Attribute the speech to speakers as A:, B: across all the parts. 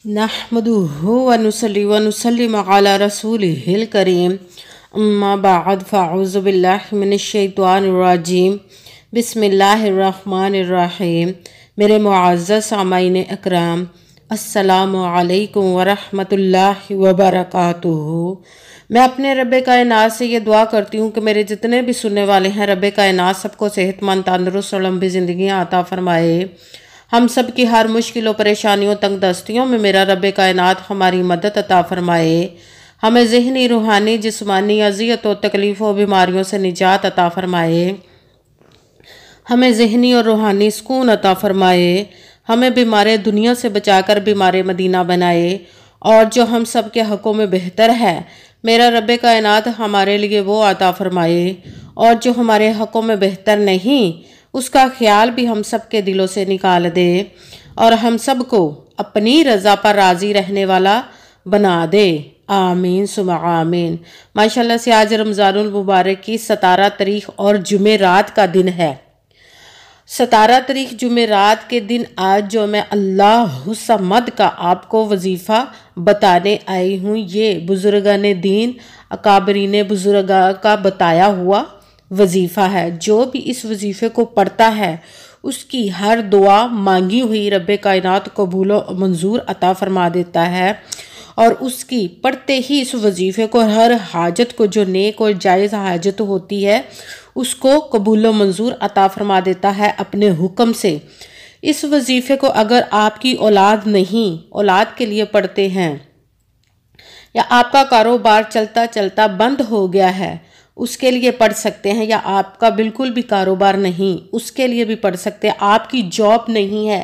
A: नहमदुहु व नुसल्ली व नुसल्लिमु अला रसूलिहिल करीम अम्मा बअद फ़अऊज़ु बिल्लाहि मिनश शैतानिर रजीम बिस्मिल्लाहिर रहमानिर रहीम। मेरे मुअज़्ज़ज़ सामाईन अकराम, अस्सलामु अलैकुम व रहमतुल्लाहि व बरकातुहू। मैं अपने रब्बे कायनात से ये दुआ करती हूँ कि मेरे जितने भी सुनने वाले हैं, रब्बे कायनात सबको सेहतमंद, तंदुरुस्त और लंबी ज़िंदगियाँ अता फ़रमाए। हम सब की हर मुश्किलों, परेशानियों, तंग दस्तियों में मेरा रब्बे कायनात हमारी मदद अता फ़रमाए। हमें ज़हनी, रूहानी, जिस्मानी अज़ियतों, तकलीफ़ों, बीमारियों से निजात अता फ़रमाए। हमें ज़हनी और रूहानी सुकून अता फ़रमाए। हमें बीमार दुनिया से बचाकर बीमार मदीना बनाए। और जो हम सब के हक़ों में बेहतर है, मेरा रब्बे कायनात हमारे लिए वो अता फ़रमाए। और जो हमारे हक़ों में बेहतर नहीं, उसका ख्याल भी हम सब के दिलों से निकाल दे और हम सब को अपनी रज़ा पर राज़ी रहने वाला बना दे। आमीन सुमा आमीन। माशाल्लाह से आज रमज़ानुल मुबारक की 17 तारीख और जुमेरात का दिन है। 17 तारीख जुमेरात के दिन आज जो मैं अल्लाहु समद का आपको वजीफ़ा बताने आई हूँ, ये बुजुर्गान दीन, अकाबरीन बुजुर्गा का बताया हुआ वजीफ़ा है। जो भी इस वजीफ़े को पढ़ता है, उसकी हर दुआ मांगी हुई रब्बे कायनात कबूल व मंजूर अता फरमा देता है। और उसकी पढ़ते ही इस वजीफ़े को हर हाजत को, जो नेक और जायज़ हाजत होती है, उसको कबूल व मंजूर अता फरमा देता है अपने हुक्म से। इस वजीफ़े को अगर आपकी औलाद नहीं, औलाद के लिए पढ़ते हैं, या आपका कारोबार चलता चलता बंद हो गया है, उसके लिए पढ़ सकते हैं। या आपका बिल्कुल भी कारोबार नहीं, उसके लिए भी पढ़ सकते हैं। आपकी जॉब नहीं है,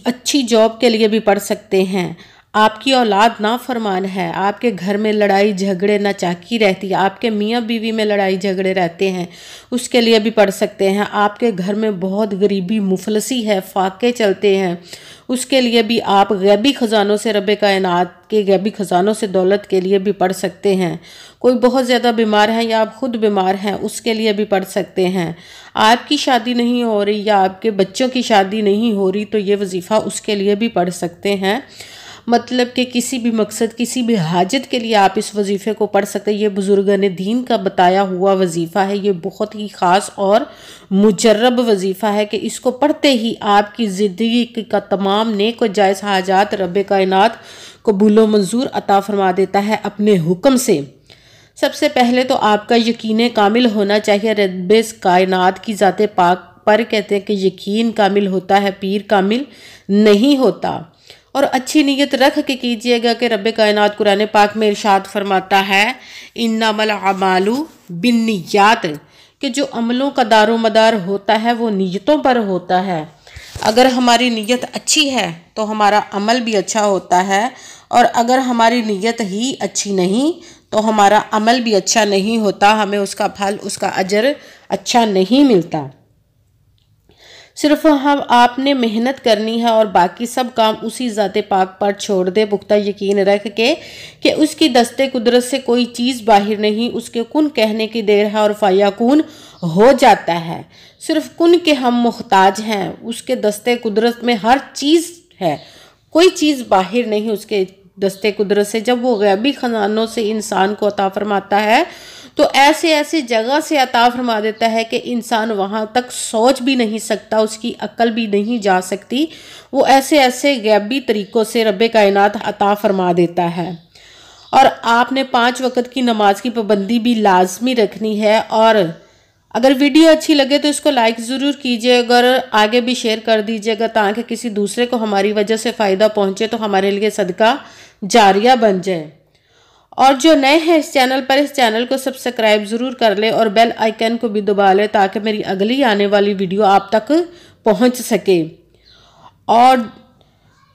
A: अच्छी जॉब के लिए भी पढ़ सकते हैं। आपकी औलाद नाफरमान है, आपके घर में लड़ाई झगड़े नाचाकी रहती है, आपके मियाँ बीवी में लड़ाई झगड़े रहते हैं, उसके लिए भी पढ़ सकते हैं। आपके घर में बहुत गरीबी मुफलसी है, फाके चलते हैं, उसके लिए भी आप गैबी ख़जानों से, रब्बे कायनात के गैबी ख़जानों से दौलत के लिए भी पढ़ सकते हैं। कोई बहुत ज़्यादा बीमार है या आप ख़ुद बीमार हैं, उसके लिए भी पढ़ सकते हैं। आपकी शादी नहीं हो रही या आपके बच्चों की शादी नहीं हो रही, तो ये वजीफ़ा उसके लिए भी पढ़ सकते हैं। मतलब कि किसी भी मकसद, किसी भी हाजत के लिए आप इस वजीफ़े को पढ़ सकते हैं। ये बुजुर्गान दीन का बताया हुआ वजीफ़ा है। ये बहुत ही ख़ास और मुजर्रब वजीफ़ा है कि इसको पढ़ते ही आपकी ज़िंदगी का तमाम नेक और जायज़ हाजात रब्बे कायनात कबूल व मंजूर अता फरमा देता है अपने हुक्म से। सबसे पहले तो आपका यकीन कामिल होना चाहिए रब्बे कायनात की ज़ाते पाक पर। कहते हैं कि यकीन कामिल होता है, पीर कामिल नहीं होता। और अच्छी नीयत रख के कीजिएगा कि रब्बे कायनात कुरान पाक में इरशाद फरमाता है, इन्नमल अमालु बिन्नियात, कि जो अमलों का दारो मदार होता है वो नीयतों पर होता है। अगर हमारी नीयत अच्छी है तो हमारा अमल भी अच्छा होता है, और अगर हमारी नीयत ही अच्छी नहीं तो हमारा अमल भी अच्छा नहीं होता, हमें उसका फल, उसका अजर अच्छा नहीं मिलता। सिर्फ हम आपने मेहनत करनी है और बाकी सब काम उसी ज़ाते पाक पर छोड़ दे, पुख्ता यकीन रख के कि उसकी दस्ते कुदरत से कोई चीज़ बाहर नहीं, उसके कुन कहने की देर है और फ़याकुन हो जाता है। सिर्फ कुन के हम मुहताज हैं, उसके दस्ते कुदरत में हर चीज़ है, कोई चीज़ बाहर नहीं उसके दस्ते कुदरत से। जब वो गैबी खजानों से इंसान को अता फरमाता है, तो ऐसे ऐसे जगह से अता फरमा देता है कि इंसान वहाँ तक सोच भी नहीं सकता, उसकी अक्ल भी नहीं जा सकती। वो ऐसे ऐसे गैबी तरीक़ों से रब्बे कायनात अता फरमा देता है। और आपने 5 वक़्त की नमाज की पाबंदी भी लाजमी रखनी है। और अगर वीडियो अच्छी लगे तो इसको लाइक ज़रूर कीजिए, अगर आगे भी शेयर कर दीजिएगा ताकि किसी दूसरे को हमारी वजह से फ़ायदा पहुँचे, तो हमारे लिए सदका जारिया बन जाए। और जो नए हैं इस चैनल पर, इस चैनल को सब्सक्राइब ज़रूर कर ले और बेल आइकन को भी दबा ले ताकि मेरी अगली आने वाली वीडियो आप तक पहुंच सके। और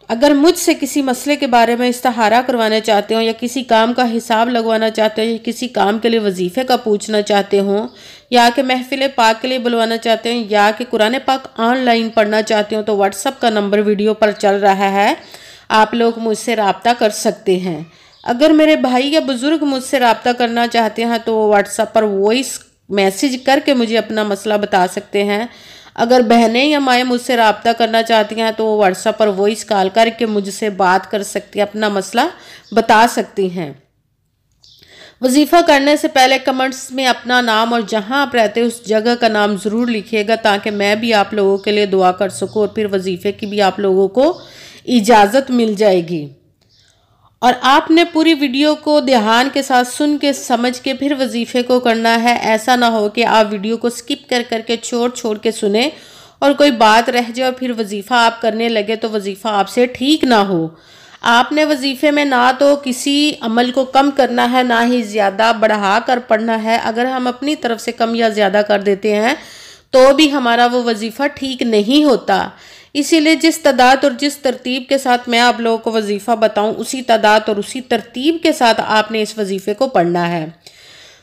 A: अगर मुझसे किसी मसले के बारे में इस्तिहारा करवाना चाहते हो, या किसी काम का हिसाब लगवाना चाहते हो, या किसी काम के लिए वजीफ़े का पूछना चाहते हो, या कि महफिल पाक के लिए बुलवाना चाहते हो, या कि कुरान पाक ऑनलाइन पढ़ना चाहते हो, तो व्हाट्सअप का नंबर वीडियो पर चल रहा है, आप लोग मुझसे रब्ता कर सकते हैं। अगर मेरे भाई या बुज़ुर्ग मुझसे रब्ता करना चाहते हैं तो व्हाट्सएप पर वॉइस मैसेज करके मुझे अपना मसला बता सकते हैं। अगर बहनें या माएँ मुझसे रब्ता करना चाहती हैं तो वो व्हाट्सएप पर वॉइस कॉल करके मुझसे बात कर सकती हैं, अपना मसला बता सकती हैं। वजीफ़ा करने से पहले कमेंट्स में अपना नाम और जहां आप रहते हैं उस जगह का नाम ज़रूर लिखिएगा, ताकि मैं भी आप लोगों के लिए दुआ कर सकूं और फिर वजीफ़े की भी आप लोगों को इजाज़त मिल जाएगी। और आपने पूरी वीडियो को ध्यान के साथ सुन के समझ के फिर वजीफ़े को करना है। ऐसा ना हो कि आप वीडियो को स्किप कर करके छोड़ के सुने और कोई बात रह जाए और फिर वजीफ़ा आप करने लगे तो वजीफ़ा आपसे ठीक ना हो। आपने वजीफ़े में ना तो किसी अमल को कम करना है, ना ही ज़्यादा बढ़ा कर पढ़ना है। अगर हम अपनी तरफ से कम या ज़्यादा कर देते हैं तो भी हमारा वो वजीफ़ा ठीक नहीं होता। इसीलिए जिस तादाद और जिस तरतीब के साथ मैं आप लोगों को वजीफ़ा बताऊं, उसी तादाद और उसी तरतीब के साथ आपने इस वजीफ़े को पढ़ना है।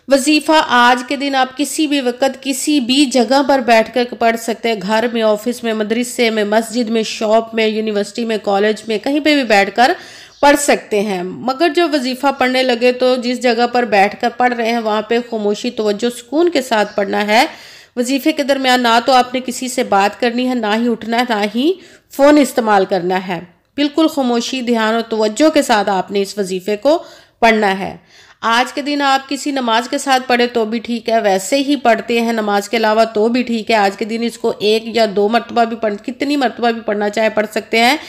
A: वजीफ़ा आज के दिन आप किसी भी वक्त किसी भी जगह पर बैठकर पढ़ सकते हैं। घर में, ऑफिस में, मदरसे में, मस्जिद में, शॉप में, यूनिवर्सिटी में, कॉलेज में, कहीं पे भी बैठकर पढ़ सकते हैं। मगर जब वजीफ़ा पढ़ने लगे तो जिस जगह पर बैठकर पढ़ रहे हैं वहाँ पे खामोशी, तवज्जो, सुकून के साथ पढ़ना है। वजीफ़े के दरमियान ना तो आपने किसी से बात करनी है, ना ही उठना है, ना ही फ़ोन इस्तेमाल करना है। बिल्कुल खामोशी, ध्यान और तवज्जो के साथ आपने इस वजीफ़े को पढ़ना है। आज के दिन आप किसी नमाज के साथ पढ़े तो भी ठीक है, वैसे ही पढ़ते हैं नमाज के अलावा तो भी ठीक है। आज के दिन इसको 1 या 2 मरतबा भी कितनी मरतबा भी पढ़ना चाहे पढ़ सकते हैं।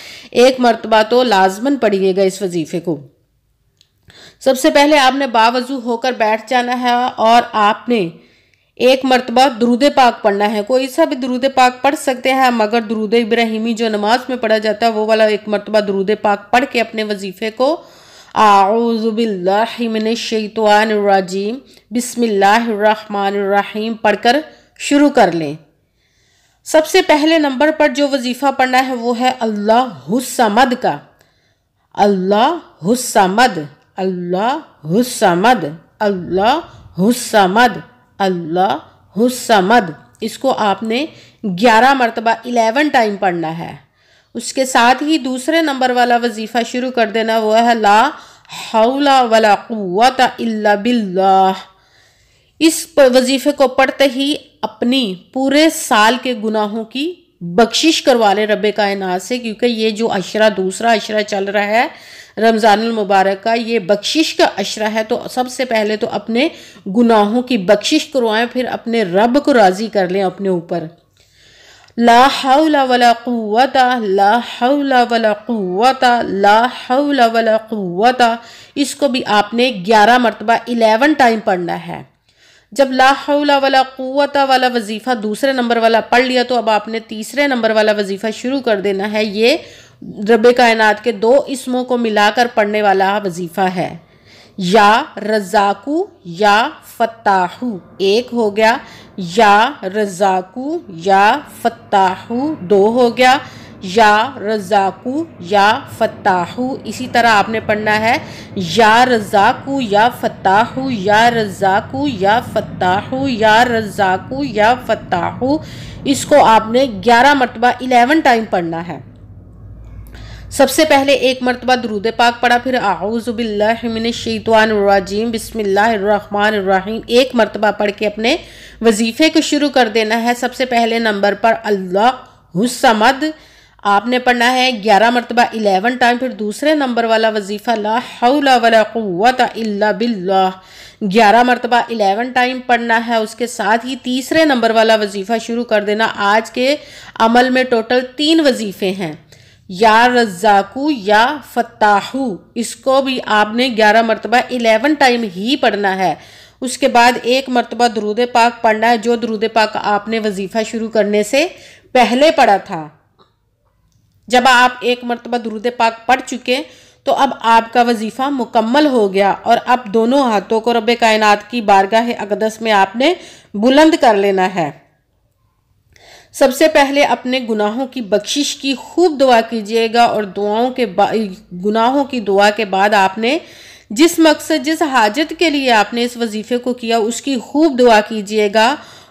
A: 1 मरतबा तो लाजमन पढ़िएगा इस वजीफ़े को। सबसे पहले आपने बावजू होकर बैठ जाना है और आपने 1 मरतबा दुरूद पाक पढ़ना है। कोई सा भी दुरूद पाक पढ़ सकते हैं, मगर दुरूद इब्राहिमी जो नमाज में पढ़ा जाता है वो वाला 1 मरतबा दुरूद पाक पढ़ के अपने वजीफ़े को आऊज़ु बिल्लाहि मिनश शैतानिर रजीम बिस्मिल्लाहिर रहमानिर रहीम पढ़कर शुरू कर लें। सबसे पहले नंबर पर जो वजीफ़ा पढ़ना है वो है अल्लाहुस्समद का। अल्लाहुस्समद, अल्लाहुस्समद, अल्लाहुस्समद, अल्लाहुस्समद। इसको आपने 11 मरतबा 11 टाइम पढ़ना है। उसके साथ ही दूसरे नंबर वाला वजीफ़ा शुरू कर देना, वो है ला हौला वला कुव्वता इल्ला बिल्लाह। इस वजीफ़े को पढ़ते ही अपनी पूरे साल के गुनाहों की बख्शिश करवा ले रब्बे कायनात से, क्योंकि ये जो अशरा दूसरा अशरा चल रहा है रमज़ानुल मुबारक का, ये बख्शिश का अशरा है। तो सबसे पहले तो अपने गुनाहों की बख्शिश करवाएं, फिर अपने रब को राज़ी कर लें अपने ऊपर। ला हौला वला कुव्वता, ला हौला वला कुव्वता, ला हौला वला कुव्वता। इसको भी आपने 11 मरतबा 11 टाइम पढ़ना है। जब ला हौला वला कुव्वता वाला वजीफ़ा दूसरे नंबर वाला पढ़ लिया तो अब आपने तीसरे नंबर वाला वजीफ़ा शुरू कर देना है। ये रब्बे कायनात के 2 इस्मों को मिलाकर पढ़ने वाला वजीफ़ा है। या रज़ाकू या फत्ताहू 1 हो गया, या रज़ाकू या फत्ताहू 2 हो गया, या रज़ाकू या फत्ताहू। इसी तरह आपने पढ़ना है या रज़ाकू या फत्ताहू, या रज़ाकू या फत्ताहू, या रज़ाकू या फत्ताहू। इसको आपने 11 मरतबा 11 टाइम पढ़ना है। सबसे पहले 1 मरतबा दुरूद पाक पढ़ा, फिर आऊज़ु बिल्लाहि मिनश शैतानिर रजीम बिस्मिल्लाहिर रहमानिर रहीम 1 मरतबा पढ़ के अपने वजीफ़े को शुरू कर देना है। सबसे पहले नंबर पर अल्लाहुस्समद आपने पढ़ना है 11 मरतबा 11 टाइम। फिर दूसरे नंबर वाला वजीफ़ा ला हौला वला कुव्वता इल्ला बिल्लाह 11 मरतबा 11 टाइम पढ़ना है। उसके साथ ही तीसरे नंबर वाला वजीफ़ा शुरू कर देना। आज के अमल में टोटल 3 वजीफ़े हैं, या रज़ाकू या फत्ताहू। इसको भी आपने 11 मरतबा 11 टाइम ही पढ़ना है। उसके बाद 1 मरतबा दुरूद पाक पढ़ना है, जो दुरूद पाक आपने वजीफ़ा शुरू करने से पहले पढ़ा था। जब आप 1 मरतबा दुरूद पाक पढ़ चुके तो अब आपका वजीफ़ा मुकम्मल हो गया और अब दोनों हाथों को रब्बे कायनात की बारगाह अक़दस में आपने बुलंद कर लेना है। सबसे पहले अपने गुनाहों की बख्शिश की खूब दुआ कीजिएगा और गुनाहों की दुआ के बाद आपने जिस मकसद जिस हाजत के लिए आपने इस वजीफ़े को किया उसकी खूब दुआ कीजिएगा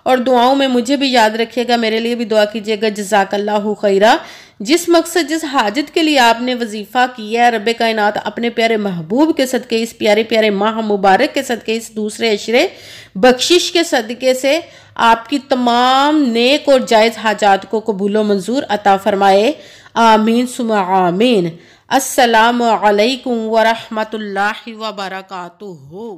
A: और दुआओं में मुझे भी याद रखिएगा, मेरे लिए भी दुआ कीजिएगा। जज़ाकल्लाहु खैरा। जिस मकसद जिस हाजत के लिए आपने वजीफ़ा किया है, रब कायनात अपने प्यारे महबूब के सदक़े, इस प्यारे प्यारे माह मुबारक के सदक़े, इस दूसरे अशरे बख्शिश के सदक़े से आपकी तमाम नेक और जायज़ हाजात को कबूल मंजूर अता फरमाए। आमीन सुम्मा आमीन। अस्सलामु अलैकुम व रहमतुल्लाहि व बरकातुहू।